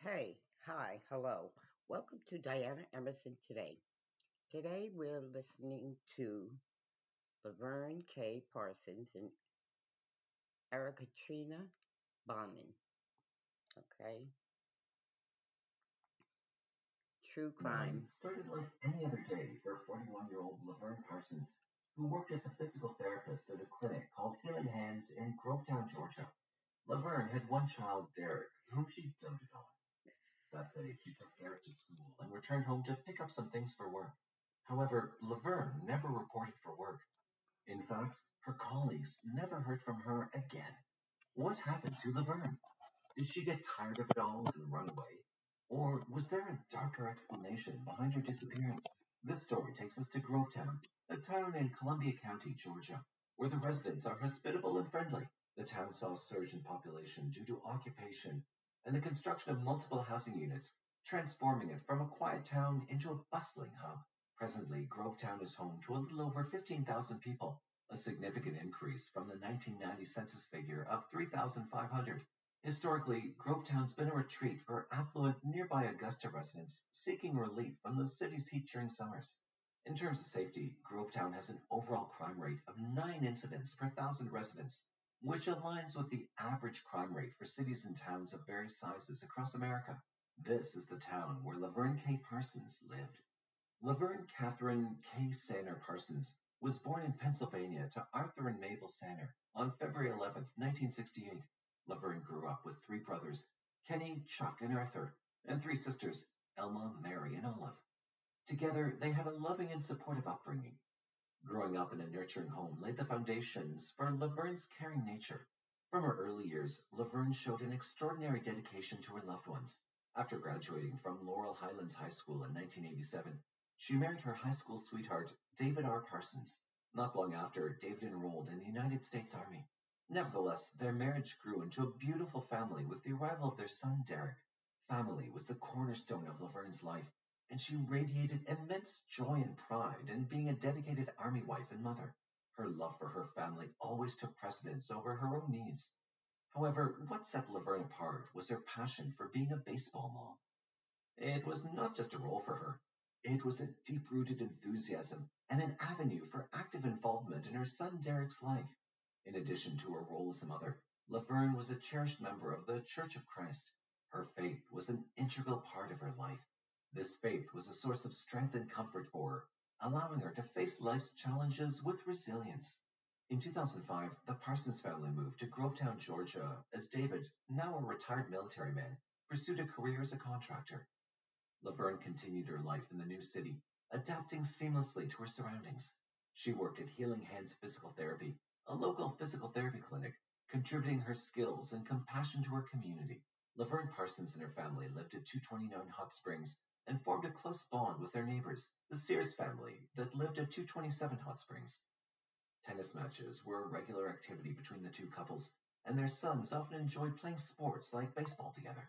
Hey, hi, hello. Welcome to Diana Emerson Today. Today we're listening to Laverne K. Parsons and Erica Trina Bauman. Okay, true Mine crime. started like any other day for 41-year-old Laverne Parsons, who worked as a physical therapist at a clinic called Healing Hands in Grovetown, Georgia. Laverne had one child, Derek, whom she doted on. That day, she took Derek to school and returned home to pick up some things for work. However, Laverne never reported for work. In fact, her colleagues never heard from her again. What happened to Laverne? Did she get tired of it all and run away? Or was there a darker explanation behind her disappearance? This story takes us to Grovetown, a town in Columbia County, Georgia, where the residents are hospitable and friendly. The town saw a surge in population due to occupation and the construction of multiple housing units, transforming it from a quiet town into a bustling hub. Presently, Grovetown is home to a little over 15,000 people, a significant increase from the 1990 census figure of 3,500. Historically, Grovetown's been a retreat for affluent nearby Augusta residents seeking relief from the city's heat during summers. In terms of safety, Grovetown has an overall crime rate of 9 incidents per thousand residents, which aligns with the average crime rate for cities and towns of various sizes across America. This is the town where Laverne K. Parsons lived. Laverne Catherine K. Sanner Parsons was born in Pennsylvania to Arthur and Mabel Sanner on February 11, 1968. Laverne grew up with three brothers, Kenny, Chuck, and Arthur, and three sisters, Elma, Mary, and Olive. Together, they had a loving and supportive upbringing. Growing up in a nurturing home laid the foundations for Laverne's caring nature. From her early years, Laverne showed an extraordinary dedication to her loved ones. After graduating from Laurel Highlands High School in 1987, she married her high school sweetheart, David R. Parsons. Not long after, David enrolled in the United States Army. Nevertheless, their marriage grew into a beautiful family with the arrival of their son, Derek. Family was the cornerstone of Laverne's life, and she radiated immense joy and pride in being a dedicated Army wife and mother. Her love for her family always took precedence over her own needs. However, what set Laverne apart was her passion for being a baseball mom. It was not just a role for her. It was a deep-rooted enthusiasm and an avenue for active involvement in her son Derek's life. In addition to her role as a mother, Laverne was a cherished member of the Church of Christ. Her faith was an integral part of her life. This faith was a source of strength and comfort for her, allowing her to face life's challenges with resilience. In 2005, the Parsons family moved to Grovetown, Georgia, as David, now a retired military man, pursued a career as a contractor. Laverne continued her life in the new city, adapting seamlessly to her surroundings. She worked at Healing Hands Physical Therapy, a local physical therapy clinic, contributing her skills and compassion to her community. Laverne Parsons and her family lived at 229 Hot Springs and formed a close bond with their neighbors, the Sears family, that lived at 227 Hot Springs. Tennis matches were a regular activity between the two couples, and their sons often enjoyed playing sports like baseball together.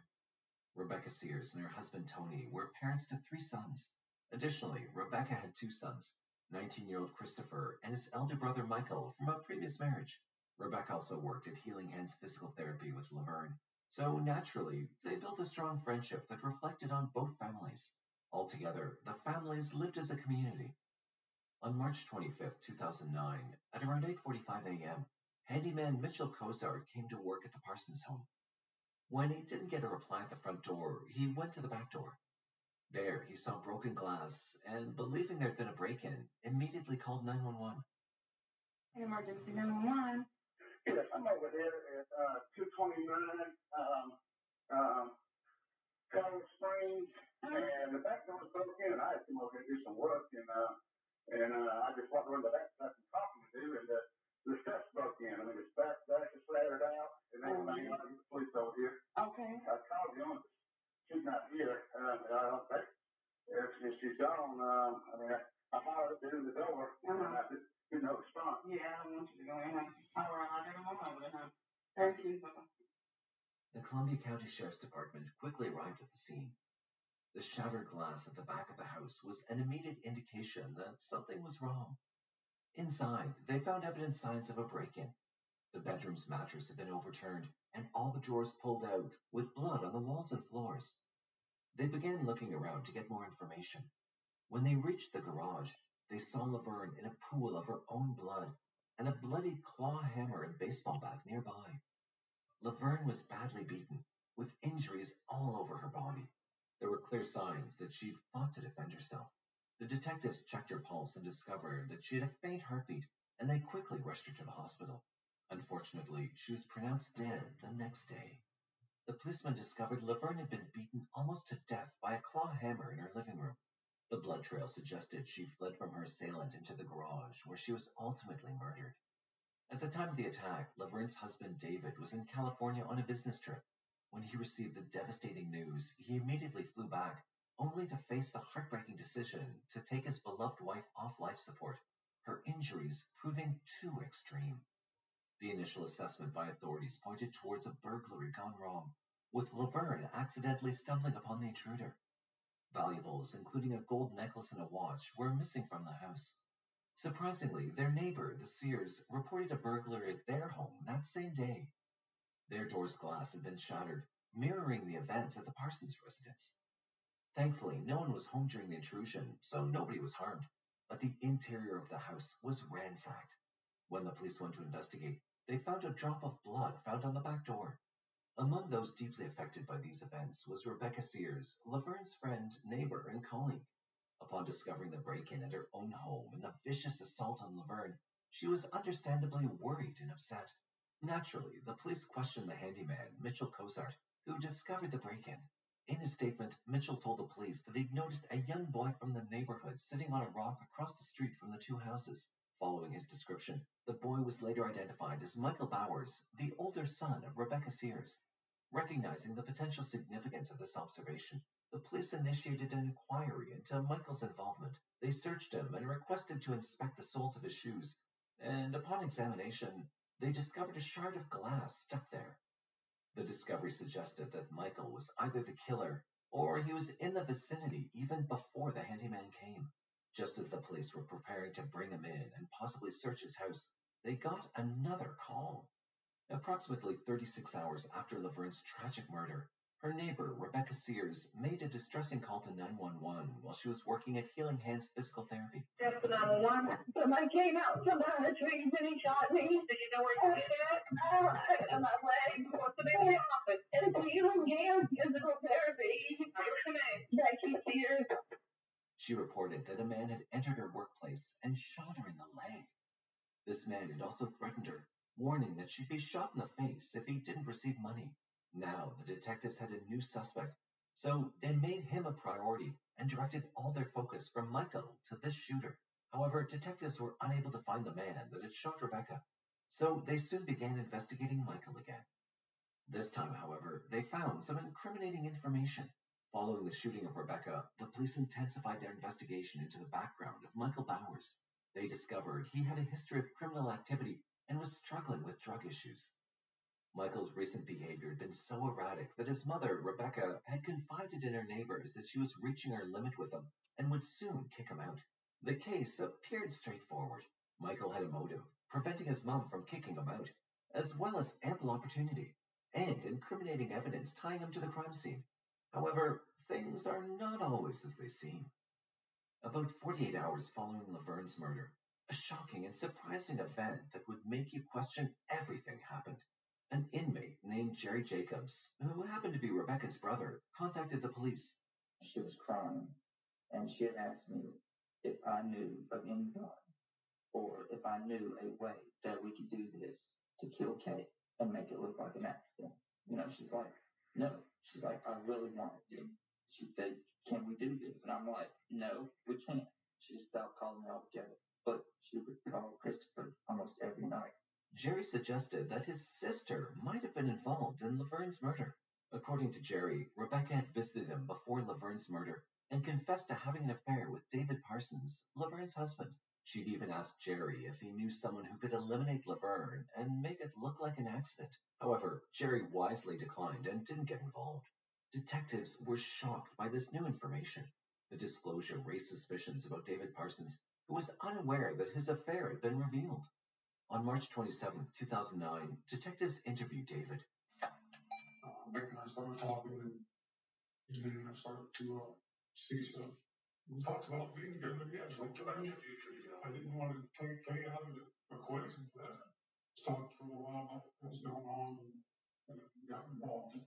Rebecca Sears and her husband Tony were parents to three sons. Additionally, Rebecca had two sons, 19-year-old Christopher and his elder brother Michael from a previous marriage. Rebecca also worked at Healing Hands Physical Therapy with Laverne, so naturally, they built a strong friendship that reflected on both families. Altogether, the families lived as a community. On March 25, 2009, at around 8:45 a.m., handyman Mitchell Cozart came to work at the Parsons home. When he didn't get a reply at the front door, he went to the back door. There, he saw broken glass and, believing there'd been a break-in, immediately called 911. Emergency 911. Yes, I'm over here at 229 Colorado Springs, and the back door was broken in, and I had to come over here and do some work, and I just walked around the back, had some talking to do, and the steps broke in. I mean, the back is flattered out, and everything. I get the police over here. Okay. I called the owner. She's not here. I don't think if she's gone. I mean, I hollered up in the door, and I did no response. Yeah, I don't want you to go in. All right, I'll get them over there, huh? Thank you. The Columbia County Sheriff's Department quickly arrived at the scene. The shattered glass at the back of the house was an immediate indication that something was wrong. Inside, they found evident signs of a break-in. The bedroom's mattress had been overturned, and all the drawers pulled out, with blood on the walls and floors. They began looking around to get more information. When they reached the garage, they saw Laverne in a pool of her own blood and a bloody claw hammer and baseball bat nearby. Laverne was badly beaten, with injuries all over her body. There were clear signs that she'd fought to defend herself. The detectives checked her pulse and discovered that she had a faint heartbeat, and they quickly rushed her to the hospital. Unfortunately, she was pronounced dead the next day. The policeman discovered Laverne had been beaten almost to death by a claw hammer in her living room. The blood trail suggested she fled from her assailant into the garage, where she was ultimately murdered. At the time of the attack, Laverne's husband David was in California on a business trip. When he received the devastating news, he immediately flew back, only to face the heartbreaking decision to take his beloved wife off life support, her injuries proving too extreme. The initial assessment by authorities pointed towards a burglary gone wrong, with Laverne accidentally stumbling upon the intruder. Valuables, including a gold necklace and a watch, were missing from the house. Surprisingly, their neighbor, the Sears, reported a burglary at their home that same day. Their door's glass had been shattered, mirroring the events at the Parsons residence. Thankfully, no one was home during the intrusion, so nobody was harmed, but the interior of the house was ransacked. When the police went to investigate, they found a drop of blood found on the back door. Among those deeply affected by these events was Rebecca Sears, Laverne's friend, neighbor, and colleague. Upon discovering the break-in at her own home and the vicious assault on Laverne, she was understandably worried and upset. Naturally, the police questioned the handyman, Mitchell Cozart, who discovered the break-in. In his statement, Mitchell told the police that he'd noticed a young boy from the neighborhood sitting on a rock across the street from the two houses. Following his description, the boy was later identified as Michael Bowers, the older son of Rebecca Sears. Recognizing the potential significance of this observation, the police initiated an inquiry into Michael's involvement. They searched him and requested to inspect the soles of his shoes, and upon examination, they discovered a shard of glass stuck there. The discovery suggested that Michael was either the killer or he was in the vicinity even before the handyman came. Just as the police were preparing to bring him in and possibly search his house, they got another call. Approximately 36 hours after Laverne's tragic murder, her neighbor, Rebecca Sears, made a distressing call to 911 while she was working at Healing Hands Physical Therapy. Just the 911. Somebody came out from behind the trees and he shot me. Do you know where he did it? On my leg. What's the name of the office? It's Healing Hands Physical Therapy. What's the name? Becky Sears. She reported that a man had entered her workplace and shot her in the leg. This man had also threatened her, warning that she'd be shot in the face if he didn't receive money. Now the detectives had a new suspect, so they made him a priority and directed all their focus from Michael to this shooter. However, detectives were unable to find the man that had shot Rebecca, so they soon began investigating Michael again. This time, however, they found some incriminating information. Following the shooting of Rebecca, the police intensified their investigation into the background of Michael Bowers. They discovered he had a history of criminal activity and was struggling with drug issues. Michael's recent behavior had been so erratic that his mother, Rebecca, had confided in her neighbors that she was reaching her limit with him and would soon kick him out. The case appeared straightforward. Michael had a motive, preventing his mom from kicking him out, as well as ample opportunity and incriminating evidence tying him to the crime scene. However, things are not always as they seem. About 48 hours following Laverne's murder, a shocking and surprising event that would make you question everything happened. An inmate named Jerry Jacobs, who happened to be Rebecca's brother, contacted the police. She was crying, and she had asked me if I knew of anybody, or if I knew a way that we could do this to kill Kate and make it look like an accident. She's like, no. She's like, I really want to. She said, can we do this? And I'm like, no, we can't. She stopped calling me altogether, but she would call Christopher almost every night. Jerry suggested that his sister might have been involved in Laverne's murder. According to Jerry, Rebecca had visited him before Laverne's murder and confessed to having an affair with David Parsons, Laverne's husband. She'd even asked Jerry if he knew someone who could eliminate Laverne and make it look like an accident. However, Jerry wisely declined and didn't get involved. Detectives were shocked by this new information. The disclosure raised suspicions about David Parsons, who was unaware that his affair had been revealed. On March 27, 2009, detectives interviewed David. Rick and I started talking, and And then I started to see stuff. We talked about being together again. I didn't want to take Kay out of the equation for that. Talked for a while about what was going on and got involved.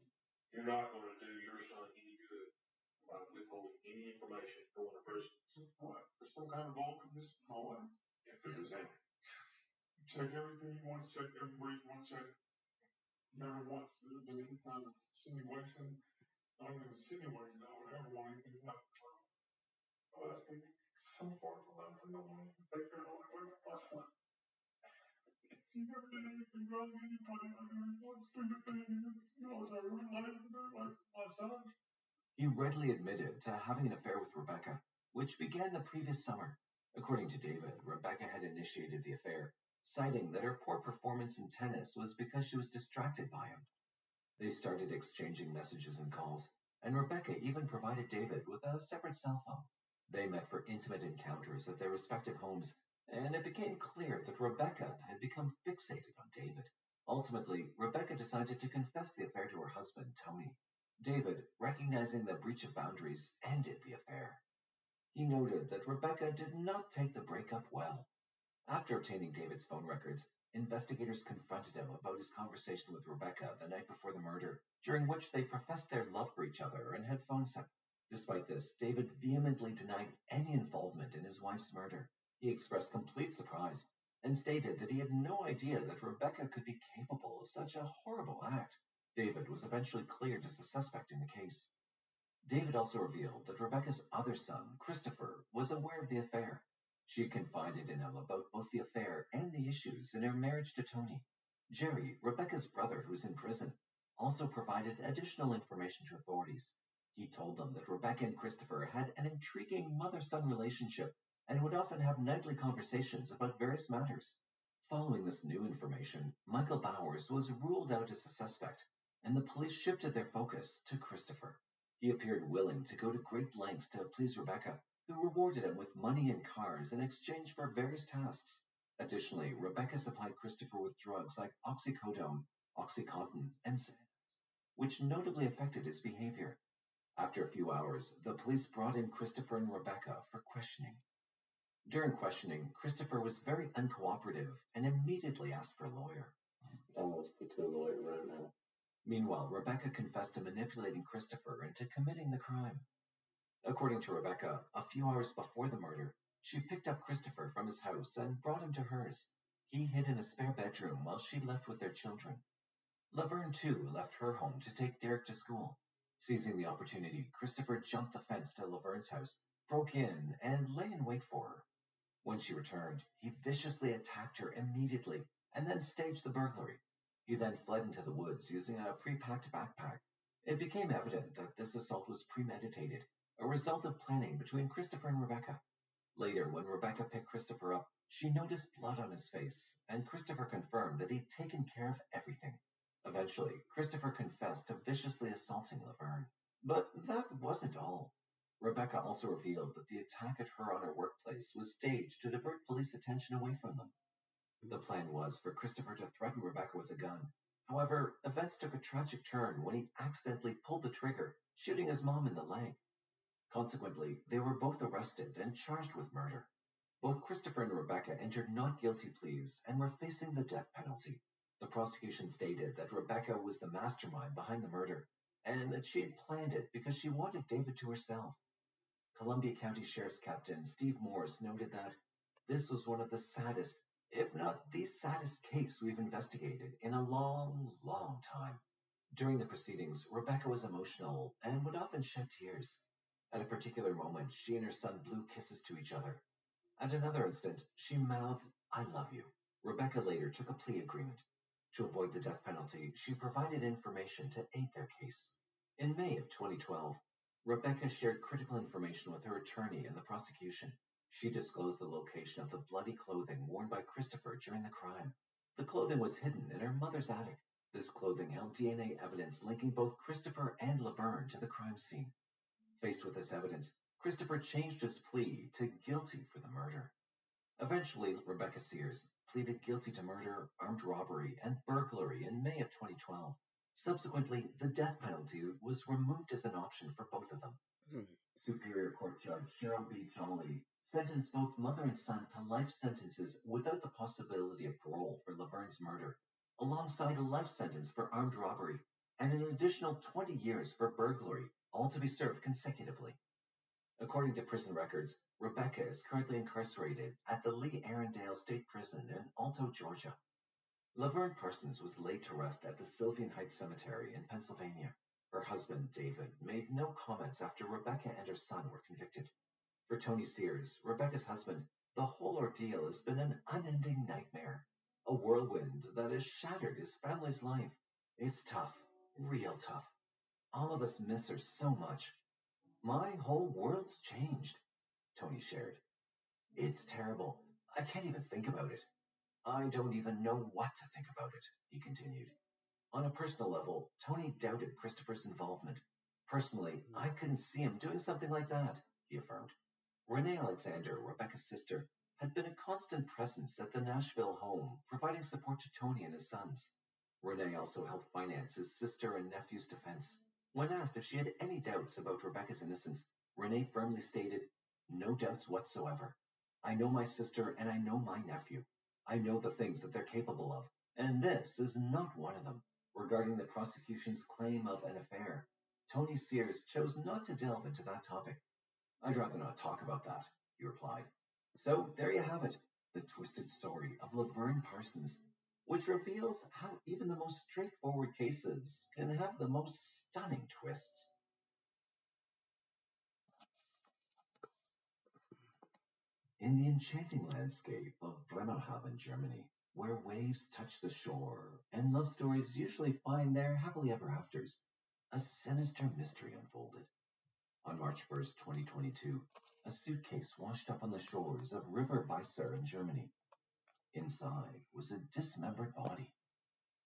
You're not going to do your son any good by withholding any information going to prison. What? There's some kind of involvement in this? No way. If there's that. Check everything you want to check, everybody you want to check. Never once did there be any kind of insinuation. Not even insinuating, I would ever want anything like that. So that's the some part of life and no one can take care of it. That's one. She never did anything wrong to anybody. I mean, one stupid thing. You know, it's like my son. He readily admitted to having an affair with Rebecca, which began the previous summer. According to David, Rebecca had initiated the affair, citing that her poor performance in tennis was because she was distracted by him. They started exchanging messages and calls, and Rebecca even provided David with a separate cell phone. They met for intimate encounters at their respective homes, and it became clear that Rebecca had become fixated on David. Ultimately, Rebecca decided to confess the affair to her husband, Tony. David, recognizing the breach of boundaries, ended the affair. He noted that Rebecca did not take the breakup well. After obtaining David's phone records, investigators confronted him about his conversation with Rebecca the night before the murder, during which they professed their love for each other and had phone sex. Despite this, David vehemently denied any involvement in his wife's murder. He expressed complete surprise and stated that he had no idea that Rebecca could be capable of such a horrible act. David was eventually cleared as the suspect in the case. David also revealed that Rebecca's other son, Christopher, was aware of the affair. She had confided in him about both the affair and the issues in her marriage to Tony. Jerry, Rebecca's brother who was in prison, also provided additional information to authorities. He told them that Rebecca and Christopher had an intriguing mother-son relationship and would often have nightly conversations about various matters. Following this new information, Michael Bowers was ruled out as a suspect, and the police shifted their focus to Christopher. He appeared willing to go to great lengths to please Rebecca, who rewarded him with money and cars in exchange for various tasks. Additionally, Rebecca supplied Christopher with drugs like oxycodone, OxyContin, and Xanax, which notably affected his behavior. After a few hours, the police brought in Christopher and Rebecca for questioning. During questioning, Christopher was very uncooperative and immediately asked for a lawyer. I want to speak to a lawyer right now. Meanwhile, Rebecca confessed to manipulating Christopher into committing the crime. According to Rebecca, a few hours before the murder, she picked up Christopher from his house and brought him to hers. He hid in a spare bedroom while she left with their children. Laverne, too, left her home to take Derek to school. Seizing the opportunity, Christopher jumped the fence to Laverne's house, broke in, and lay in wait for her. When she returned, he viciously attacked her immediately and then staged the burglary. He then fled into the woods using a pre-packed backpack. It became evident that this assault was premeditated, a result of planning between Christopher and Rebecca. Later, when Rebecca picked Christopher up, she noticed blood on his face, and Christopher confirmed that he'd taken care of everything. Eventually, Christopher confessed to viciously assaulting Laverne. But that wasn't all. Rebecca also revealed that the attack at her on her workplace was staged to divert police attention away from them. The plan was for Christopher to threaten Rebecca with a gun. However, events took a tragic turn when he accidentally pulled the trigger, shooting his mom in the leg. Consequently, they were both arrested and charged with murder. Both Christopher and Rebecca entered not guilty pleas and were facing the death penalty. The prosecution stated that Rebecca was the mastermind behind the murder, and that she had planned it because she wanted David to herself. Columbia County Sheriff's Captain Steve Morris noted that this was one of the saddest, if not the saddest case we've investigated in a long, long time. During the proceedings, Rebecca was emotional and would often shed tears. At a particular moment, she and her son blew kisses to each other. At another instant, she mouthed, "I love you." Rebecca later took a plea agreement. To avoid the death penalty, she provided information to aid their case. In May of 2012, Rebecca shared critical information with her attorney and the prosecution. She disclosed the location of the bloody clothing worn by Christopher during the crime. The clothing was hidden in her mother's attic. This clothing held DNA evidence linking both Christopher and Laverne to the crime scene. Faced with this evidence, Christopher changed his plea to guilty for the murder. Eventually, Rebecca Sears pleaded guilty to murder, armed robbery, and burglary in May of 2012. Subsequently, the death penalty was removed as an option for both of them. Superior Court Judge Cheryl B. Jolly sentenced both mother and son to life sentences without the possibility of parole for Laverne's murder, alongside a life sentence for armed robbery and an additional 20 years for burglary, all to be served consecutively. According to prison records, Rebecca is currently incarcerated at the Lee Arrendale State Prison in Alto, Georgia. Laverne Parsons was laid to rest at the Sylvian Heights Cemetery in Pennsylvania. Her husband, David, made no comments after Rebecca and her son were convicted. For Tony Sears, Rebecca's husband, the whole ordeal has been an unending nightmare, a whirlwind that has shattered his family's life. It's tough, real tough. All of us miss her so much. My whole world's changed, Tony shared. It's terrible. I can't even think about it. I don't even know what to think about it, he continued. On a personal level, Tony doubted Christopher's involvement. Personally, I couldn't see him doing something like that, he affirmed. Renee Alexander, Rebecca's sister, had been a constant presence at the Nashville home, providing support to Tony and his sons. Renee also helped finance his sister and nephew's defense. When asked if she had any doubts about Rebecca's innocence, Renee firmly stated, "No doubts whatsoever. I know my sister and I know my nephew. I know the things that they're capable of, and this is not one of them." Regarding the prosecution's claim of an affair, Tony Sears chose not to delve into that topic. "I'd rather not talk about that," he replied. So there you have it, the twisted story of Laverne Parsons, which reveals how even the most straightforward cases can have the most stunning twists. In the enchanting landscape of Bremerhaven, Germany, where waves touch the shore and love stories usually find their happily ever afters, a sinister mystery unfolded. On March 1st, 2022, a suitcase washed up on the shores of River Weisser in Germany. Inside was a dismembered body.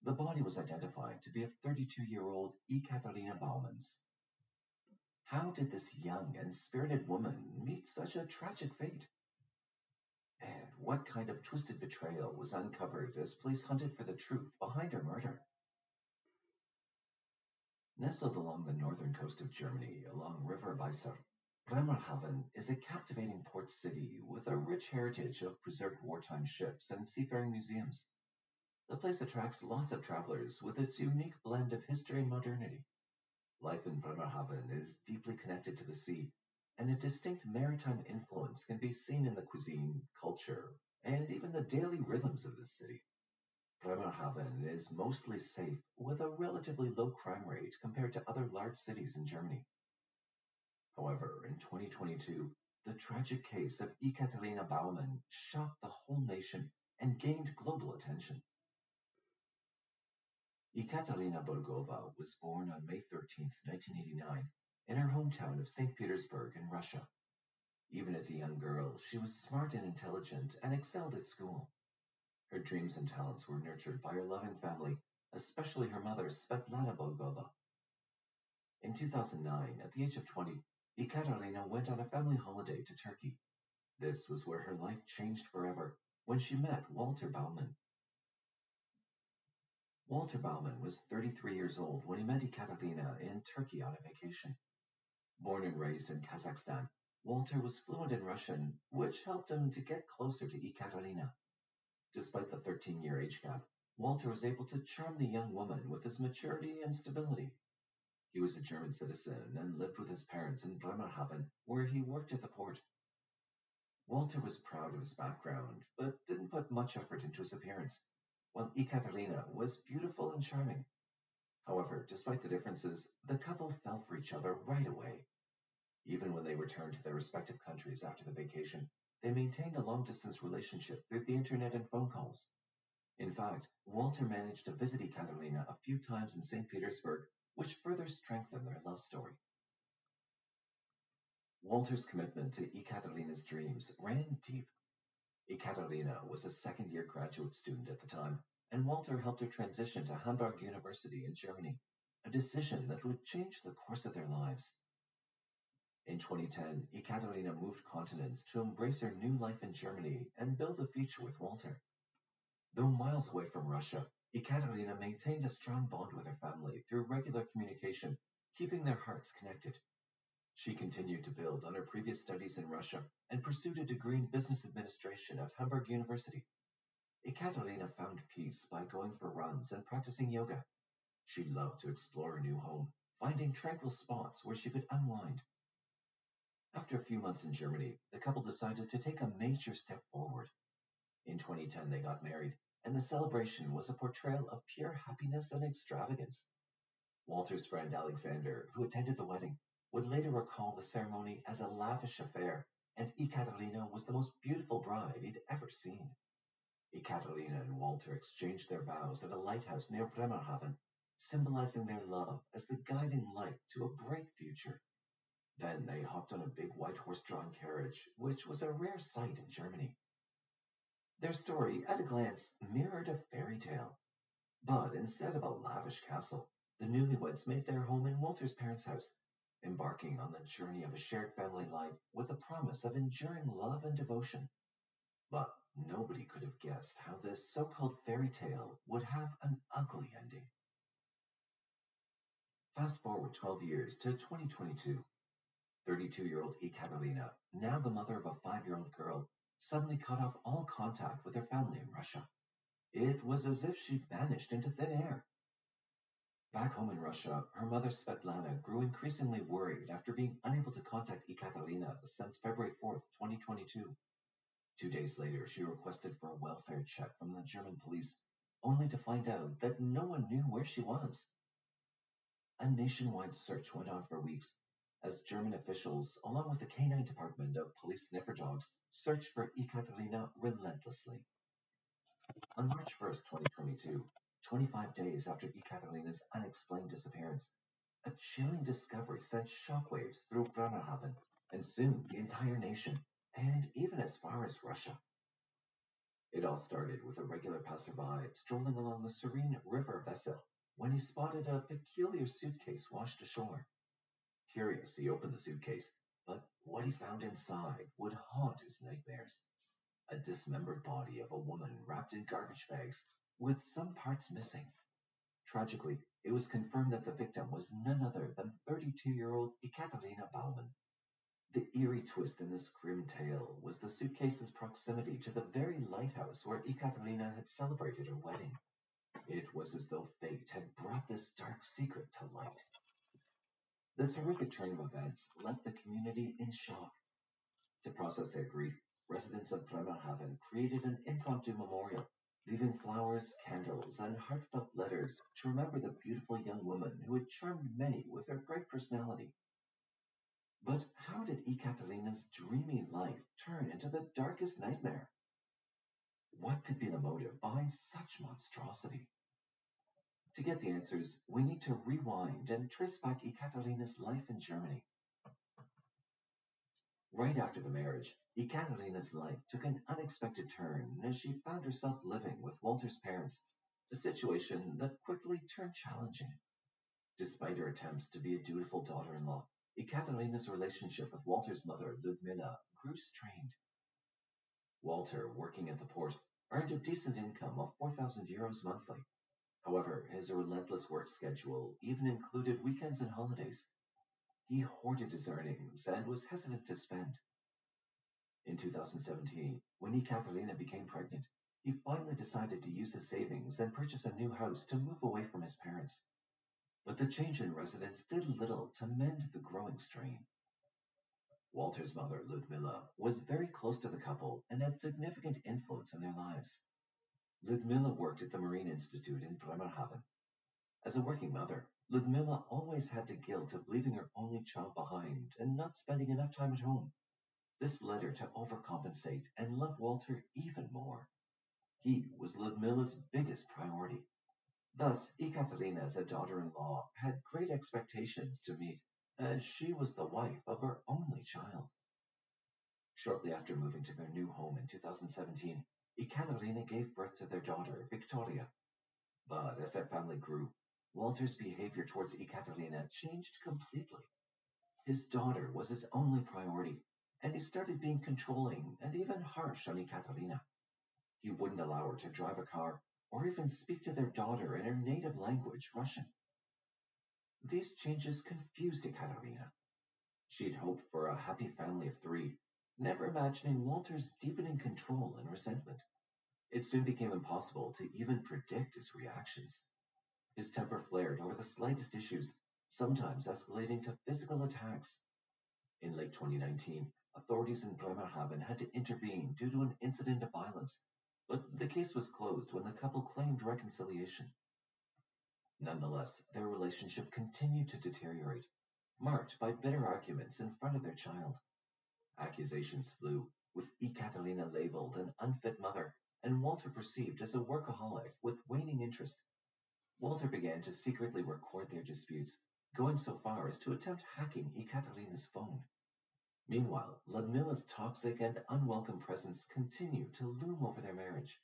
The body was identified to be of 32-year-old Ekaterina Baumans. How did this young and spirited woman meet such a tragic fate? And what kind of twisted betrayal was uncovered as police hunted for the truth behind her murder? Nestled along the northern coast of Germany, along River Weisser, Bremerhaven is a captivating port city with a rich heritage of preserved wartime ships and seafaring museums. The place attracts lots of travelers with its unique blend of history and modernity. Life in Bremerhaven is deeply connected to the sea, and a distinct maritime influence can be seen in the cuisine, culture, and even the daily rhythms of the city. Bremerhaven is mostly safe, with a relatively low crime rate compared to other large cities in Germany. However, in 2022, the tragic case of Ekaterina Baumann shocked the whole nation and gained global attention. Ekaterina Bulgova was born on May 13, 1989, in her hometown of St. Petersburg in Russia. Even as a young girl, she was smart and intelligent and excelled at school. Her dreams and talents were nurtured by her loving family, especially her mother, Svetlana Bulgova. In 2009, at the age of 20, Ekaterina went on a family holiday to Turkey. This was where her life changed forever when she met Walter Baumann. Walter Baumann was 33 years old when he met Ekaterina in Turkey on a vacation. Born and raised in Kazakhstan, Walter was fluent in Russian, which helped him to get closer to Ekaterina. Despite the 13-year age gap, Walter was able to charm the young woman with his maturity and stability. He was a German citizen and lived with his parents in Bremerhaven, where he worked at the port. Walter was proud of his background, but didn't put much effort into his appearance, while Ekaterina was beautiful and charming. However, despite the differences, the couple fell for each other right away. Even when they returned to their respective countries after the vacation, they maintained a long-distance relationship through the internet and phone calls. In fact, Walter managed to visit Ekaterina a few times in St. Petersburg, which further strengthened their love story. Walter's commitment to Ekaterina's dreams ran deep. Ekaterina was a second-year graduate student at the time, and Walter helped her transition to Hamburg University in Germany, a decision that would change the course of their lives. In 2010, Ekaterina moved continents to embrace her new life in Germany and build a future with Walter. Though miles away from Russia, Ekaterina maintained a strong bond with her family through regular communication, keeping their hearts connected. She continued to build on her previous studies in Russia and pursued a degree in business administration at Hamburg University. Ekaterina found peace by going for runs and practicing yoga. She loved to explore her new home, finding tranquil spots where she could unwind. After a few months in Germany, the couple decided to take a major step forward. In 2010, they got married, and the celebration was a portrayal of pure happiness and extravagance. Walter's friend Alexander, who attended the wedding, would later recall the ceremony as a lavish affair, and Ekaterina was the most beautiful bride he'd ever seen. Ekaterina and Walter exchanged their vows at a lighthouse near Bremerhaven, symbolizing their love as the guiding light to a bright future. Then they hopped on a big white horse-drawn carriage, which was a rare sight in Germany. Their story, at a glance, mirrored a fairy tale. But instead of a lavish castle, the newlyweds made their home in Walter's parents' house, embarking on the journey of a shared family life with a promise of enduring love and devotion. But nobody could have guessed how this so-called fairy tale would have an ugly ending. Fast forward 12 years to 2022. 32-year-old Ekaterina, now the mother of a 5-year-old girl, suddenly cut off all contact with her family in Russia. It was as if she vanished into thin air. Back home in Russia, her mother Svetlana grew increasingly worried after being unable to contact Ekaterina since February 4th, 2022. 2 days later, she requested for a welfare check from the German police, only to find out that no one knew where she was. A nationwide search went on for weeks, as German officials, along with the Canine Department of Police Sniffer Dogs, searched for Ekaterina relentlessly. On March 1st, 2022, 25 days after Ekaterina's unexplained disappearance, a chilling discovery sent shockwaves through Bremerhaven and soon the entire nation, and even as far as Russia. It all started with a regular passerby strolling along the serene river Vesel when he spotted a peculiar suitcase washed ashore. Curious, he opened the suitcase, but what he found inside would haunt his nightmares. A dismembered body of a woman wrapped in garbage bags, with some parts missing. Tragically, it was confirmed that the victim was none other than 32-year-old Ekaterina Baumann. The eerie twist in this grim tale was the suitcase's proximity to the very lighthouse where Ekaterina had celebrated her wedding. It was as though fate had brought this dark secret to light. This horrific turn of events left the community in shock. To process their grief, residents of Bremerhaven created an impromptu memorial, leaving flowers, candles, and heartfelt letters to remember the beautiful young woman who had charmed many with her bright personality. But how did Ekaterina's dreamy life turn into the darkest nightmare? What could be the motive behind such monstrosity? To get the answers, we need to rewind and trace back Ekaterina's life in Germany. Right after the marriage, Ekaterina's life took an unexpected turn as she found herself living with Walter's parents, a situation that quickly turned challenging. Despite her attempts to be a dutiful daughter-in-law, Ekaterina's relationship with Walter's mother, Ludmila, grew strained. Walter, working at the port, earned a decent income of 4,000 euros monthly. However, his relentless work schedule even included weekends and holidays. He hoarded his earnings and was hesitant to spend. In 2017, when Ekaterina became pregnant, he finally decided to use his savings and purchase a new house to move away from his parents. But the change in residence did little to mend the growing strain. Walter's mother, Ludmila, was very close to the couple and had significant influence in their lives. Ludmila worked at the Marine Institute in Bremerhaven. As a working mother, Ludmila always had the guilt of leaving her only child behind and not spending enough time at home. This led her to overcompensate and love Walter even more. He was Ludmila's biggest priority. Thus, Ekaterina, as a daughter-in-law, had great expectations to meet, as she was the wife of her only child. Shortly after moving to their new home in 2017, Ekaterina gave birth to their daughter, Victoria. But as their family grew, Walter's behavior towards Ekaterina changed completely. His daughter was his only priority, and he started being controlling and even harsh on Ekaterina. He wouldn't allow her to drive a car or even speak to their daughter in her native language, Russian. These changes confused Ekaterina. She'd hoped for a happy family of 3, never imagining Walter's deepening control and resentment. It soon became impossible to even predict his reactions. His temper flared over the slightest issues, sometimes escalating to physical attacks. In late 2019, authorities in Bremerhaven had to intervene due to an incident of violence, but the case was closed when the couple claimed reconciliation. Nonetheless, their relationship continued to deteriorate, marked by bitter arguments in front of their child. Accusations flew, with Ekaterina labeled an unfit mother and Walter perceived as a workaholic with waning interest. Walter began to secretly record their disputes, going so far as to attempt hacking Ekaterina's phone. Meanwhile, Ludmila's toxic and unwelcome presence continued to loom over their marriage.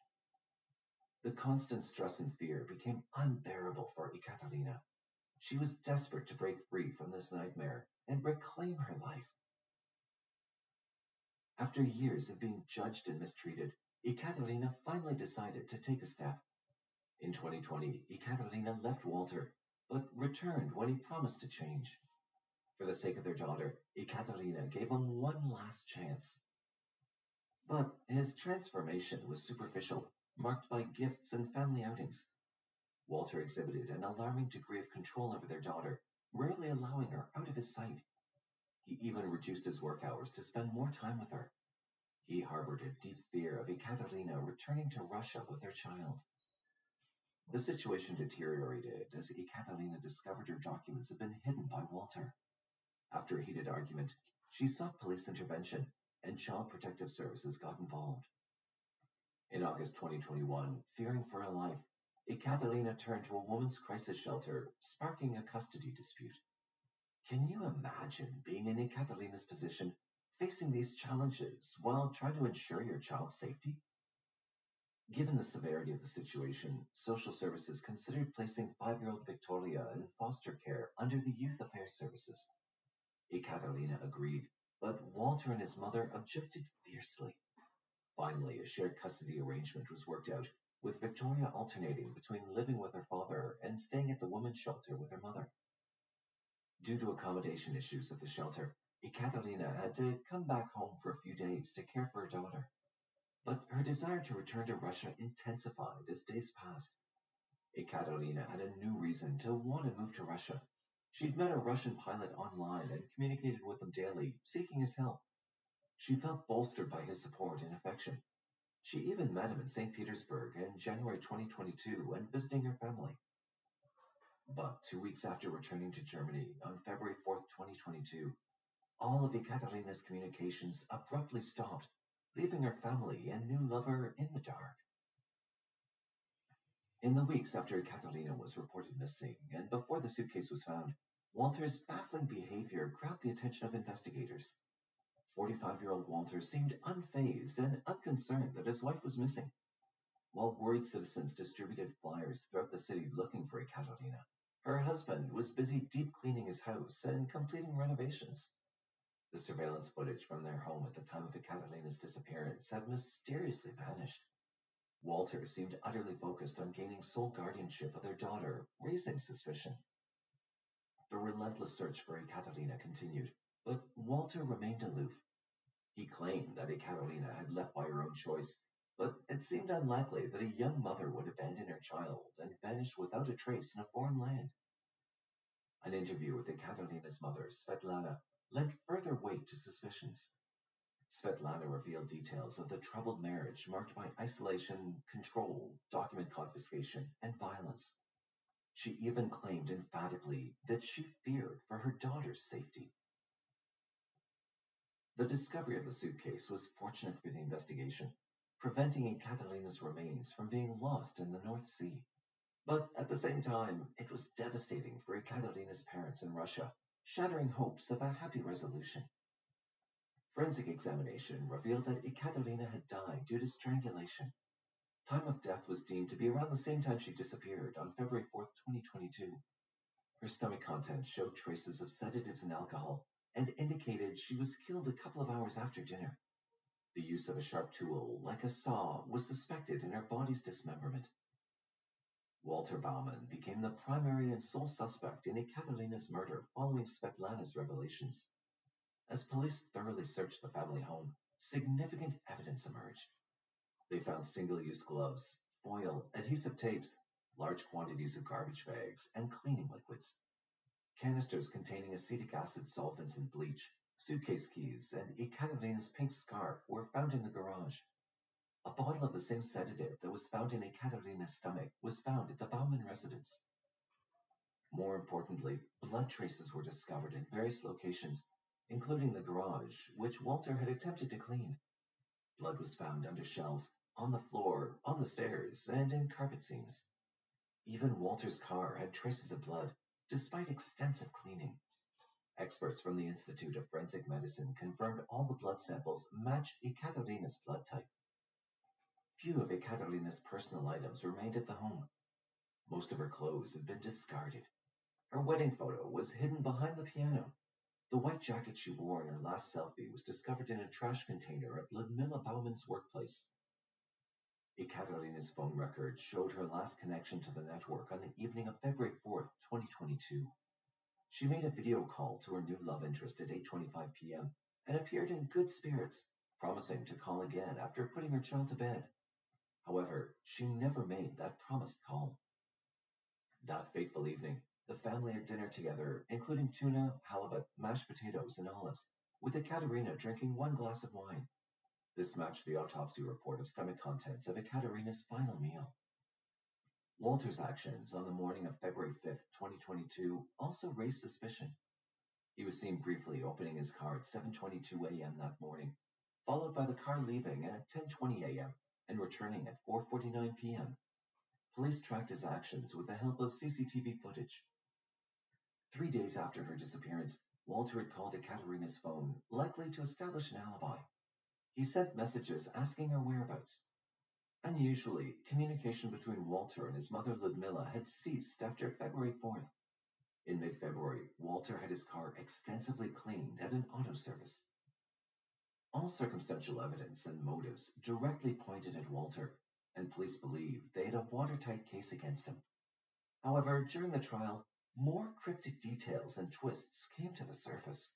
The constant stress and fear became unbearable for Ekaterina. She was desperate to break free from this nightmare and reclaim her life. After years of being judged and mistreated, Ekaterina finally decided to take a step. In 2020, Ekaterina left Walter, but returned when he promised to change. For the sake of their daughter, Ekaterina gave him one last chance. But his transformation was superficial, marked by gifts and family outings. Walter exhibited an alarming degree of control over their daughter, rarely allowing her out of his sight. He even reduced his work hours to spend more time with her. He harbored a deep fear of Ekaterina returning to Russia with their child. The situation deteriorated as Ekaterina discovered her documents had been hidden by Walter. After a heated argument, she sought police intervention, and Child Protective Services got involved. In August 2021, fearing for her life, Ekaterina turned to a women's crisis shelter, sparking a custody dispute. Can you imagine being in Ekaterina's position, facing these challenges while trying to ensure your child's safety? Given the severity of the situation, social services considered placing 5-year-old Victoria in foster care under the Youth Affairs Services. Ekaterina agreed, but Walter and his mother objected fiercely. Finally, a shared custody arrangement was worked out, with Victoria alternating between living with her father and staying at the women's shelter with her mother. Due to accommodation issues at the shelter, Ekaterina had to come back home for a few days to care for her daughter. But her desire to return to Russia intensified as days passed. Ekaterina had a new reason to want to move to Russia. She'd met a Russian pilot online and communicated with him daily, seeking his help. She felt bolstered by his support and affection. She even met him in St. Petersburg in January 2022 when visiting her family. But 2 weeks after returning to Germany on February 4th, 2022, all of Ekaterina's communications abruptly stopped, leaving her family and new lover in the dark. In the weeks after Ekaterina was reported missing and before the suitcase was found, Walter's baffling behavior grabbed the attention of investigators. 45-year-old Walter seemed unfazed and unconcerned that his wife was missing. While worried citizens distributed flyers throughout the city looking for Ekaterina, her husband was busy deep cleaning his house and completing renovations. The surveillance footage from their home at the time of Ekaterina's disappearance had mysteriously vanished. Walter seemed utterly focused on gaining sole guardianship of their daughter, raising suspicion. The relentless search for Ekaterina continued, but Walter remained aloof. He claimed that Ekaterina had left by her own choice, but it seemed unlikely that a young mother would abandon her child and vanish without a trace in a foreign land. An interview with Ekaterina's mother, Svetlana, lent further weight to suspicions. Svetlana revealed details of the troubled marriage marked by isolation, control, document confiscation, and violence. She even claimed emphatically that she feared for her daughter's safety. The discovery of the suitcase was fortunate for the investigation, preventing Ekaterina's remains from being lost in the North Sea. But at the same time, it was devastating for Ekaterina's parents in Russia, shattering hopes of a happy resolution. Forensic examination revealed that Ekaterina had died due to strangulation. Time of death was deemed to be around the same time she disappeared, on February 4th, 2022. Her stomach contents showed traces of sedatives and alcohol, and indicated she was killed a couple of hours after dinner. The use of a sharp tool, like a saw, was suspected in her body's dismemberment. Walter Bauman became the primary and sole suspect in Ekaterina's murder following Svetlana's revelations. As police thoroughly searched the family home, significant evidence emerged. They found single-use gloves, foil, adhesive tapes, large quantities of garbage bags, and cleaning liquids. Canisters containing acetic acid solvents and bleach, suitcase keys, and Ekaterina's pink scarf were found in the garage. A bottle of the same sedative that was found in Ekaterina's stomach was found at the Bauman residence. More importantly, blood traces were discovered in various locations, including the garage, which Walter had attempted to clean. Blood was found under shelves, on the floor, on the stairs, and in carpet seams. Even Walter's car had traces of blood, despite extensive cleaning. Experts from the Institute of Forensic Medicine confirmed all the blood samples matched Ekaterina's blood type. Few of Ekaterina's personal items remained at the home. Most of her clothes had been discarded. Her wedding photo was hidden behind the piano. The white jacket she wore in her last selfie was discovered in a trash container at Ludmila Bauman's workplace. Ekaterina's phone record showed her last connection to the network on the evening of February 4th, 2022. She made a video call to her new love interest at 8:25 p.m. and appeared in good spirits, promising to call again after putting her child to bed. However, she never made that promised call. That fateful evening, the family had dinner together, including tuna, halibut, mashed potatoes, and olives, with Ekaterina drinking 1 glass of wine. This matched the autopsy report of stomach contents of Ekaterina's final meal. Walter's actions on the morning of February 5th, 2022 also raised suspicion. He was seen briefly opening his car at 7:22 a.m. that morning, followed by the car leaving at 10:20 a.m. and returning at 4:49 p.m. Police tracked his actions with the help of CCTV footage. 3 days after her disappearance, Walter had called Ekaterina's phone, likely to establish an alibi. He sent messages asking her whereabouts. Unusually, communication between Walter and his mother Ludmila had ceased after February 4th. In mid-February, Walter had his car extensively cleaned at an auto service. All circumstantial evidence and motives directly pointed at Walter, and police believed they had a watertight case against him. However, during the trial, more cryptic details and twists came to the surface.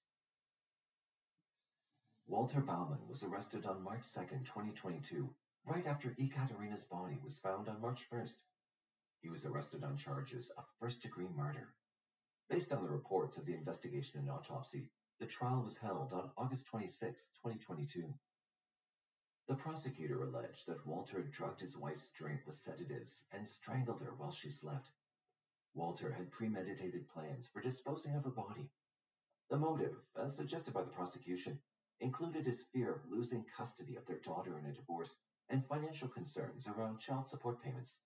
Walter Bauman was arrested on March 2nd, 2022, right after Ekaterina's body was found on March 1st. He was arrested on charges of first-degree murder. Based on the reports of the investigation and autopsy, the trial was held on August 26, 2022. The prosecutor alleged that Walter had drugged his wife's drink with sedatives and strangled her while she slept. Walter had premeditated plans for disposing of her body. The motive, as suggested by the prosecution, included his fear of losing custody of their daughter in a divorce and financial concerns around child support payments.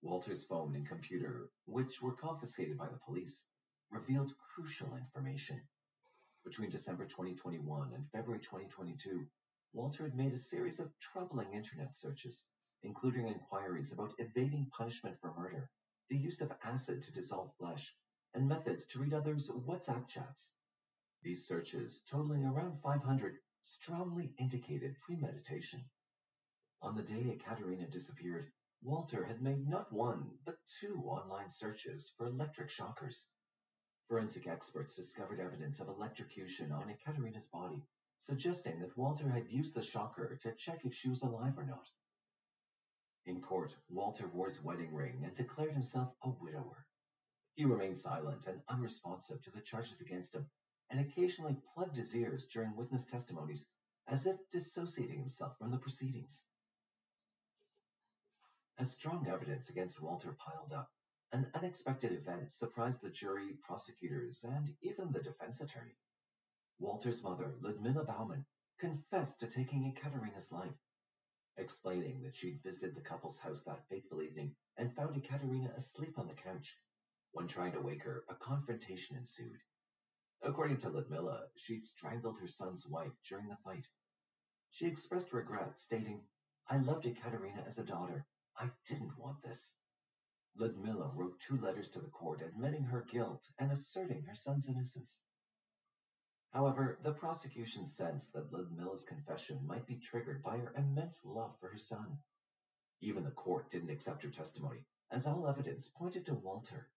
Walter's phone and computer, which were confiscated by the police, revealed crucial information. Between December 2021 and February 2022, Walter had made a series of troubling internet searches, including inquiries about evading punishment for murder, the use of acid to dissolve flesh, and methods to read others' WhatsApp chats. These searches, totaling around 500, strongly indicated premeditation. On the day Ekaterina disappeared, Walter had made not one, but 2 online searches for electric shockers. Forensic experts discovered evidence of electrocution on Ekaterina's body, suggesting that Walter had used the shocker to check if she was alive or not. In court, Walter wore his wedding ring and declared himself a widower. He remained silent and unresponsive to the charges against him, and occasionally plugged his ears during witness testimonies, as if dissociating himself from the proceedings. As strong evidence against Walter piled up, an unexpected event surprised the jury, prosecutors, and even the defense attorney. Walter's mother, Ludmila Bauman, confessed to taking Ekaterina's life, explaining that she'd visited the couple's house that fateful evening and found Ekaterina asleep on the couch. When trying to wake her, a confrontation ensued. According to Ludmila, she'd strangled her son's wife during the fight. She expressed regret, stating, "I loved Ekaterina as a daughter. I didn't want this." Ludmila wrote 2 letters to the court admitting her guilt and asserting her son's innocence. However, the prosecution sensed that Ludmila's confession might be triggered by her immense love for her son. Even the court didn't accept her testimony, as all evidence pointed to Walter.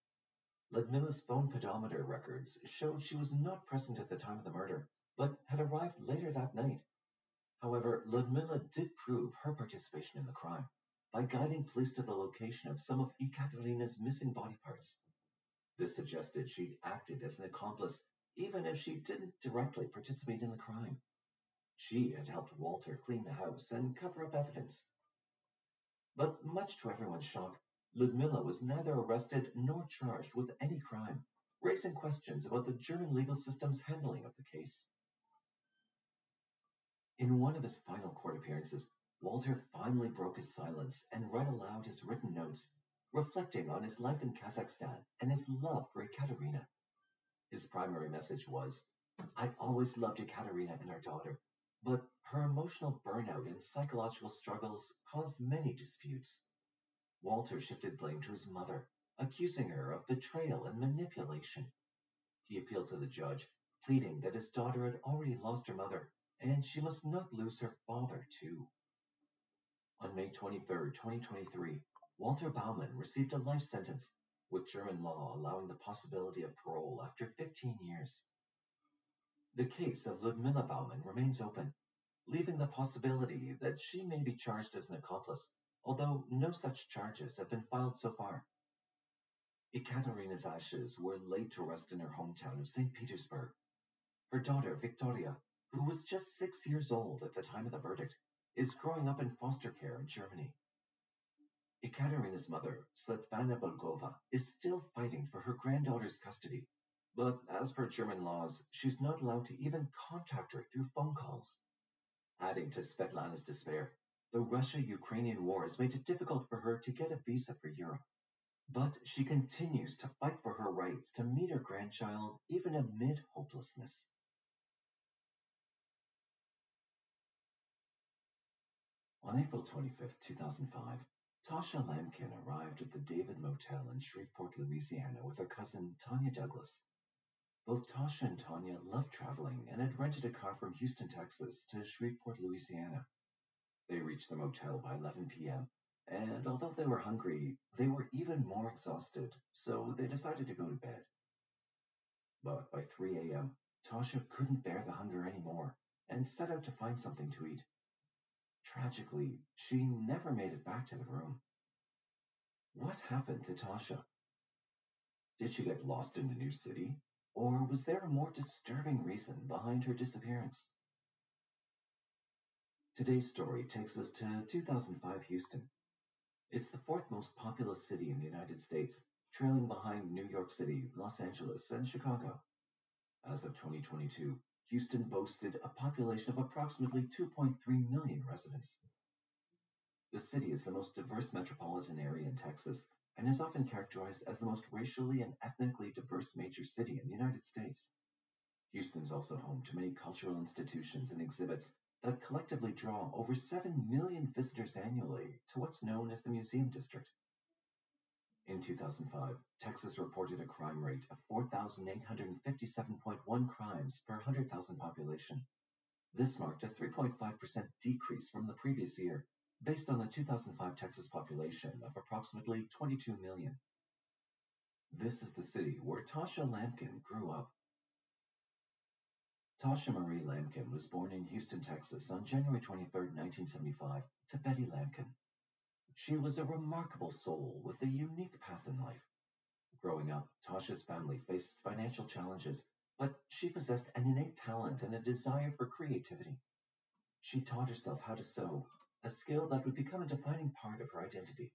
Ludmila's phone pedometer records showed she was not present at the time of the murder, but had arrived later that night. However, Ludmila did prove her participation in the crime by guiding police to the location of some of Ekaterina's missing body parts. This suggested she'd acted as an accomplice, even if she didn't directly participate in the crime. She had helped Walter clean the house and cover up evidence. But much to everyone's shock, Ludmila was neither arrested nor charged with any crime, raising questions about the German legal system's handling of the case. In one of his final court appearances, Walter finally broke his silence and read aloud his written notes, reflecting on his life in Kazakhstan and his love for Ekaterina. His primary message was, "I always loved Ekaterina and our daughter, but her emotional burnout and psychological struggles caused many disputes." Walter shifted blame to his mother, accusing her of betrayal and manipulation. He appealed to the judge, pleading that his daughter had already lost her mother, and she must not lose her father too. On May 23, 2023, Walter Baumann received a life sentence, with German law allowing the possibility of parole after 15 years. The case of Ludmila Baumann remains open, leaving the possibility that she may be charged as an accomplice, although no such charges have been filed so far. Ekaterina's ashes were laid to rest in her hometown of St. Petersburg. Her daughter, Victoria, who was just 6 years old at the time of the verdict, is growing up in foster care in Germany. Ekaterina's mother, Svetlana Bulgova, is still fighting for her granddaughter's custody, but as per German laws, she's not allowed to even contact her through phone calls. Adding to Svetlana's despair, the Russia-Ukrainian war has made it difficult for her to get a visa for Europe. But she continues to fight for her rights to meet her grandchild even amid hopelessness. On April 25, 2005, Tasha Lamkin arrived at the David Motel in Shreveport, Louisiana with her cousin Tanya Douglas. Both Tasha and Tanya loved traveling and had rented a car from Houston, Texas to Shreveport, Louisiana. They reached the motel by 11 p.m., and although they were hungry, they were even more exhausted, so they decided to go to bed. But by 3 a.m., Tasha couldn't bear the hunger anymore and set out to find something to eat. Tragically, she never made it back to the room. What happened to Tasha? Did she get lost in a new city? Or was there a more disturbing reason behind her disappearance? Today's story takes us to 2005 Houston. It's the fourth most populous city in the United States, trailing behind New York City, Los Angeles, and Chicago. As of 2022, Houston boasted a population of approximately 2.3 million residents. The city is the most diverse metropolitan area in Texas and is often characterized as the most racially and ethnically diverse major city in the United States. Houston is also home to many cultural institutions and exhibits that collectively draw over 7 million visitors annually to what's known as the Museum District. In 2005, Texas reported a crime rate of 4,857.1 crimes per 100,000 population. This marked a 3.5% decrease from the previous year, based on the 2005 Texas population of approximately 22 million. This is the city where Tasha Lamkin grew up. Tasha Marie Lamkin was born in Houston, Texas on January 23, 1975, to Betty Lamkin. She was a remarkable soul with a unique path in life. Growing up, Tasha's family faced financial challenges, but she possessed an innate talent and a desire for creativity. She taught herself how to sew, a skill that would become a defining part of her identity.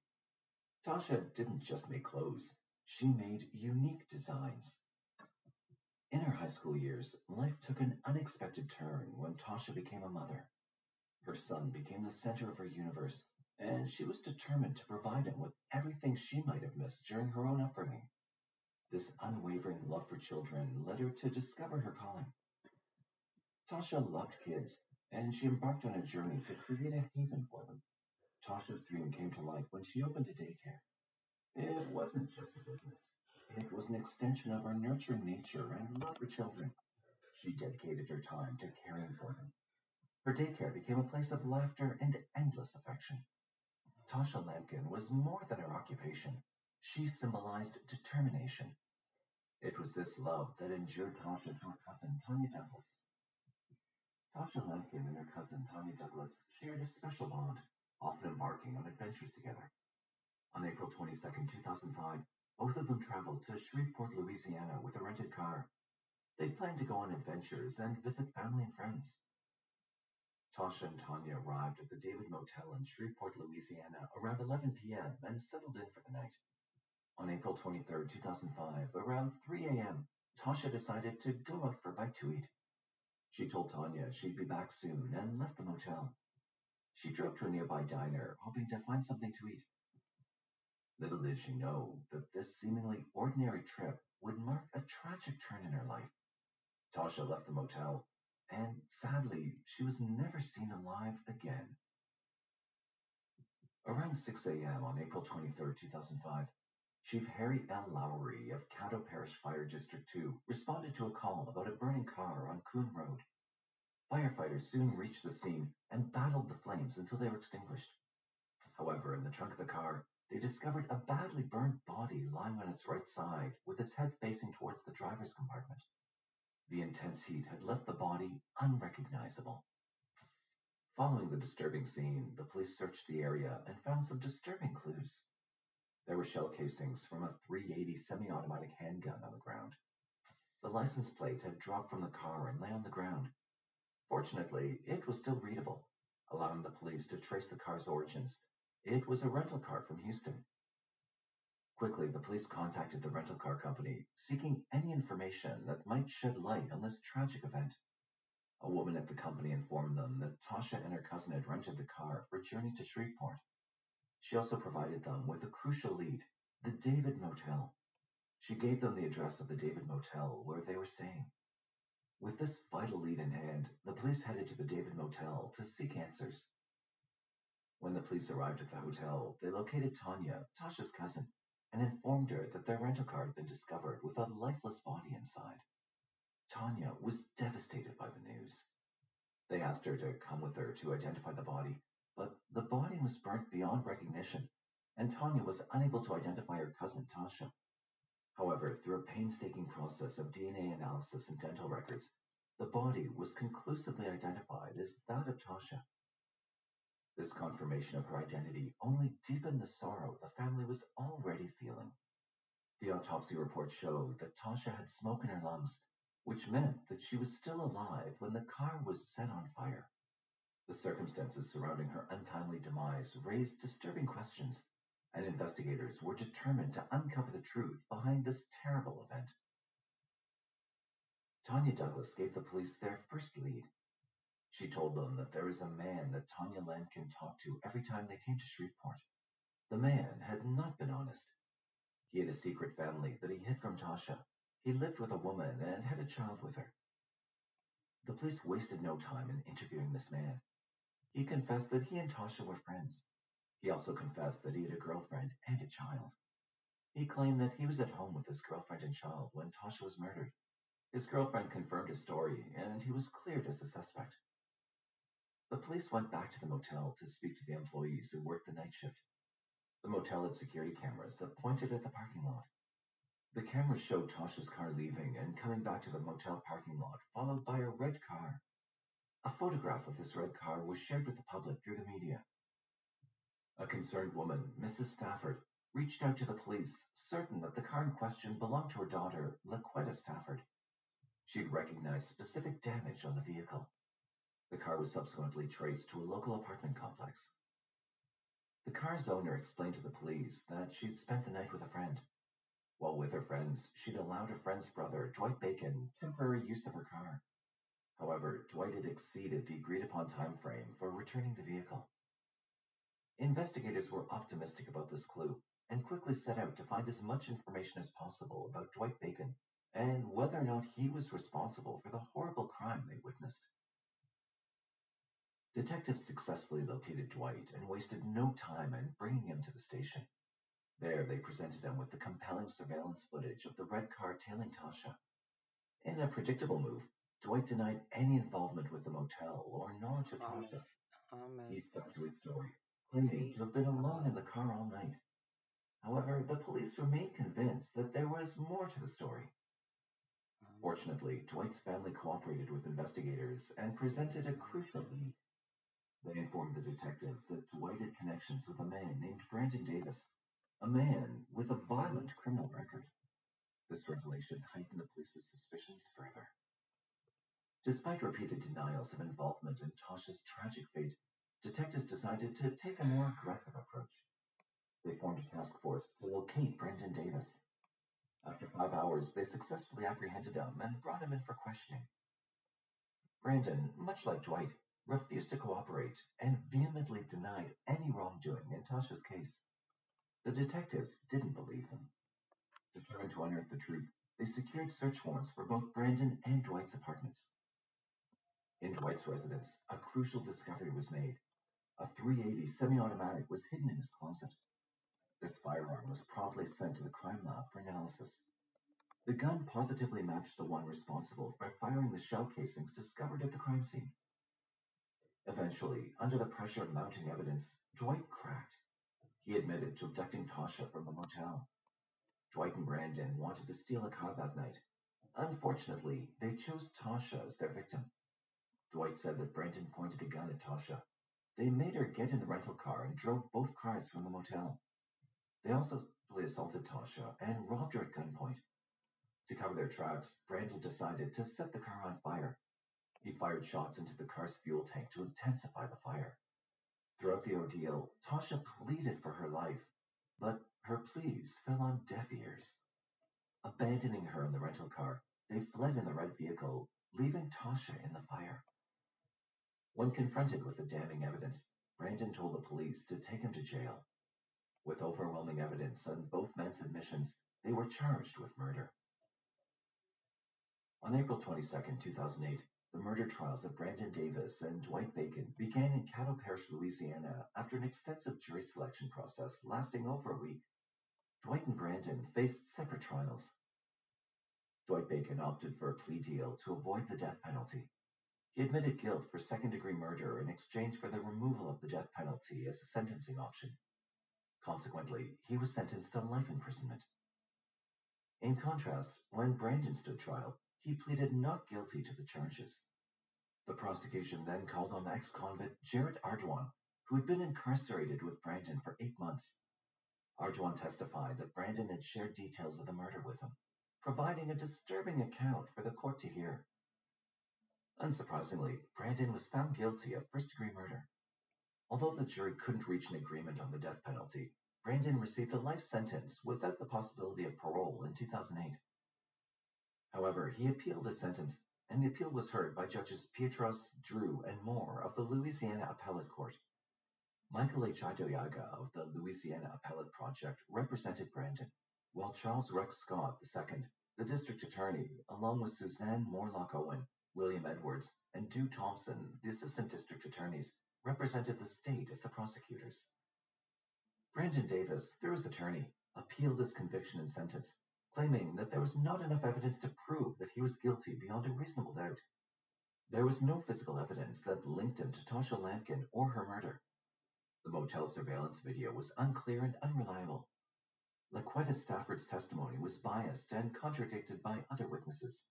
Tasha didn't just make clothes, she made unique designs. In her high school years, life took an unexpected turn when Tasha became a mother. Her son became the center of her universe, and she was determined to provide him with everything she might have missed during her own upbringing. This unwavering love for children led her to discover her calling. Tasha loved kids, and she embarked on a journey to create a haven for them. Tasha's dream came to life when she opened a daycare. It wasn't just a business. It was an extension of her nurturing nature and love for children. She dedicated her time to caring for them. Her daycare became a place of laughter and endless affection. Tasha Lampkin was more than her occupation. She symbolized determination. It was this love that endeared Tasha to her cousin, Tanya Douglas. Tasha Lampkin and her cousin, Tanya Douglas, shared a special bond, often embarking on adventures together. On April 22, 2005, both of them traveled to Shreveport, Louisiana with a rented car. They planned to go on adventures and visit family and friends. Tasha and Tanya arrived at the David Motel in Shreveport, Louisiana around 11 p.m. and settled in for the night. On April 23, 2005, around 3 a.m., Tasha decided to go out for a bite to eat. She told Tanya she'd be back soon and left the motel. She drove to a nearby diner, hoping to find something to eat. Little did she know that this seemingly ordinary trip would mark a tragic turn in her life. Tasha left the motel, and sadly, she was never seen alive again. Around 6 a.m. on April 23, 2005, Chief Harry L. Lowry of Caddo Parish Fire District 2 responded to a call about a burning car on Coon Road. Firefighters soon reached the scene and battled the flames until they were extinguished. However, in the trunk of the car, they discovered a badly burned body lying on its right side with its head facing towards the driver's compartment. The intense heat had left the body unrecognizable. Following the disturbing scene, the police searched the area and found some disturbing clues. There were shell casings from a .380 semi-automatic handgun on the ground. The license plate had dropped from the car and lay on the ground. Fortunately, it was still readable, allowing the police to trace the car's origins. It was a rental car from Houston. Quickly, the police contacted the rental car company, seeking any information that might shed light on this tragic event. A woman at the company informed them that Tasha and her cousin had rented the car for a journey to Shreveport. She also provided them with a crucial lead, the David Motel. She gave them the address of the David Motel where they were staying. With this vital lead in hand, the police headed to the David Motel to seek answers. When the police arrived at the hotel, they located Tanya, Tasha's cousin, and informed her that their rental car had been discovered with a lifeless body inside. Tanya was devastated by the news. They asked her to come with her to identify the body, but the body was burnt beyond recognition, and Tanya was unable to identify her cousin Tasha. However, through a painstaking process of DNA analysis and dental records, the body was conclusively identified as that of Tasha. This confirmation of her identity only deepened the sorrow the family was already feeling. The autopsy report showed that Tasha had smoke in her lungs, which meant that she was still alive when the car was set on fire. The circumstances surrounding her untimely demise raised disturbing questions, and investigators were determined to uncover the truth behind this terrible event. Tanya Douglas gave the police their first lead. She told them that there is a man that Tanya Lampkin talked to every time they came to Shreveport. The man had not been honest. He had a secret family that he hid from Tasha. He lived with a woman and had a child with her. The police wasted no time in interviewing this man. He confessed that he and Tasha were friends. He also confessed that he had a girlfriend and a child. He claimed that he was at home with his girlfriend and child when Tasha was murdered. His girlfriend confirmed his story, and he was cleared as a suspect. The police went back to the motel to speak to the employees who worked the night shift. The motel had security cameras that pointed at the parking lot. The cameras showed Tasha's car leaving and coming back to the motel parking lot, followed by a red car. A photograph of this red car was shared with the public through the media. A concerned woman, Mrs. Stafford, reached out to the police, certain that the car in question belonged to her daughter, Laquetta Stafford. She'd recognized specific damage on the vehicle. The car was subsequently traced to a local apartment complex. The car's owner explained to the police that she'd spent the night with a friend. While with her friends, she'd allowed her friend's brother, Dwight Bacon, temporary use of her car. However, Dwight had exceeded the agreed-upon time frame for returning the vehicle. Investigators were optimistic about this clue and quickly set out to find as much information as possible about Dwight Bacon and whether or not he was responsible for the horrible crime they witnessed. Detectives successfully located Dwight and wasted no time in bringing him to the station. There, they presented him with the compelling surveillance footage of the red car tailing Tasha. In a predictable move, Dwight denied any involvement with the motel or knowledge of Tasha. He stuck to his story, claiming to have been alone in the car all night. However, the police remained convinced that there was more to the story. Fortunately, Dwight's family cooperated with investigators and presented a crucial lead. They informed the detectives that Dwight had connections with a man named Brandon Davis, a man with a violent criminal record. This revelation heightened the police's suspicions further. Despite repeated denials of involvement in Tasha's tragic fate, detectives decided to take a more aggressive approach. They formed a task force to locate Brandon Davis. After 5 hours, they successfully apprehended him and brought him in for questioning. Brandon, much like Dwight, refused to cooperate and vehemently denied any wrongdoing in Tasha's case. The detectives didn't believe him. Determined to unearth the truth, they secured search warrants for both Brandon and Dwight's apartments. In Dwight's residence, a crucial discovery was made. A .380 semi-automatic was hidden in his closet. This firearm was promptly sent to the crime lab for analysis. The gun positively matched the one responsible for firing the shell casings discovered at the crime scene. Eventually, under the pressure of mounting evidence, Dwight cracked. He admitted to abducting Tasha from the motel. Dwight and Brandon wanted to steal a car that night. Unfortunately, they chose Tasha as their victim. Dwight said that Brandon pointed a gun at Tasha. They made her get in the rental car and drove both cars from the motel. They also assaulted Tasha and robbed her at gunpoint. To cover their tracks, Brandon decided to set the car on fire. He fired shots into the car's fuel tank to intensify the fire. Throughout the ordeal, Tasha pleaded for her life, but her pleas fell on deaf ears. Abandoning her in the rental car, they fled in the red vehicle, leaving Tasha in the fire. When confronted with the damning evidence, Brandon told the police to take him to jail. With overwhelming evidence and both men's admissions, they were charged with murder. On April 22, 2008, the murder trials of Brandon Davis and Dwight Bacon began in Caddo Parish, Louisiana, after an extensive jury selection process lasting over a week. Dwight and Brandon faced separate trials. Dwight Bacon opted for a plea deal to avoid the death penalty. He admitted guilt for second-degree murder in exchange for the removal of the death penalty as a sentencing option. Consequently, he was sentenced to life imprisonment. In contrast, when Brandon stood trial, he pleaded not guilty to the charges. The prosecution then called on ex-convict Jared Ardoin, who had been incarcerated with Brandon for 8 months. Ardoin testified that Brandon had shared details of the murder with him, providing a disturbing account for the court to hear. Unsurprisingly, Brandon was found guilty of first-degree murder. Although the jury couldn't reach an agreement on the death penalty, Brandon received a life sentence without the possibility of parole in 2008. However, he appealed his sentence, and the appeal was heard by Judges Pietros, Drew, and Moore of the Louisiana Appellate Court. Michael H. Idoyaga of the Louisiana Appellate Project represented Brandon, while Charles Rex Scott II, the district attorney, along with Suzanne Morlock Owen, William Edwards, and Dew Thompson, the assistant district attorneys, represented the state as the prosecutors. Brandon Davis, through his attorney, appealed his conviction and sentence, claiming that there was not enough evidence to prove that he was guilty beyond a reasonable doubt. There was no physical evidence that linked him to Tasha Lampkin or her murder. The motel surveillance video was unclear and unreliable. Laquetta Stafford's testimony was biased and contradicted by other witnesses.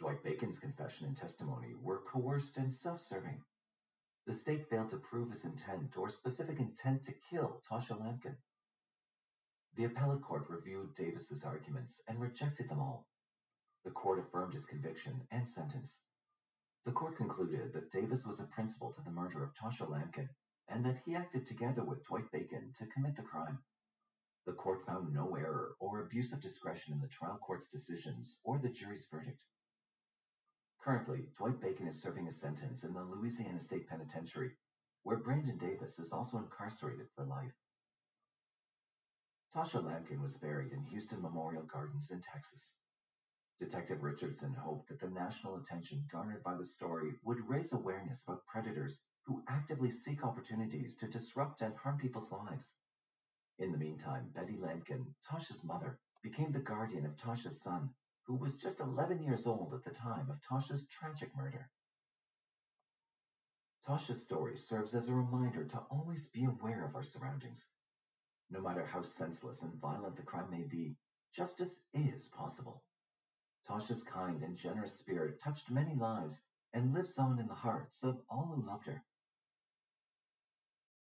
Dwight Bacon's confession and testimony were coerced and self-serving. The state failed to prove his intent or specific intent to kill Tasha Lampkin. The appellate court reviewed Davis's arguments and rejected them all. The court affirmed his conviction and sentence. The court concluded that Davis was a principal to the murder of Tasha Lampkin and that he acted together with Dwight Bacon to commit the crime. The court found no error or abuse of discretion in the trial court's decisions or the jury's verdict. Currently, Dwight Bacon is serving a sentence in the Louisiana State Penitentiary, where Brandon Davis is also incarcerated for life. Tasha Lampkin was buried in Houston Memorial Gardens in Texas. Detective Richardson hoped that the national attention garnered by the story would raise awareness about predators who actively seek opportunities to disrupt and harm people's lives. In the meantime, Betty Lampkin, Tasha's mother, became the guardian of Tasha's son, who was just 11 years old at the time of Tasha's tragic murder. Tasha's story serves as a reminder to always be aware of our surroundings. No matter how senseless and violent the crime may be, justice is possible. Tasha's kind and generous spirit touched many lives and lives on in the hearts of all who loved her.